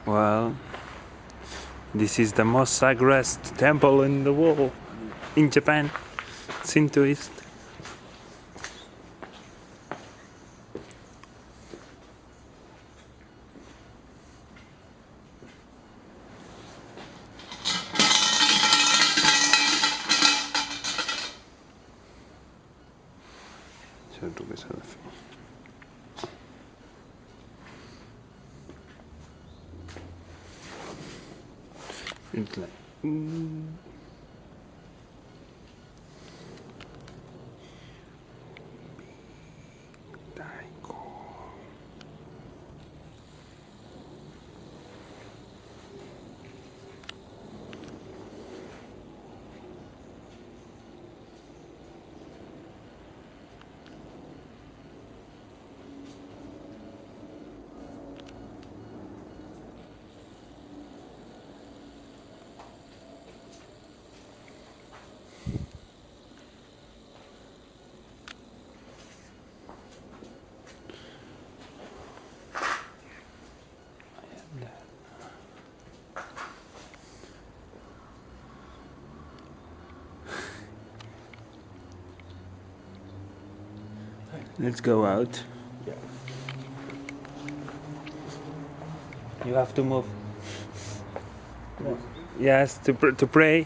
Well, this is the most sacred temple in the world, in Japan, Shintoist. Certo che sarà finito. It's like, let's go out. Yeah. You have to move. What? Yes, to pray.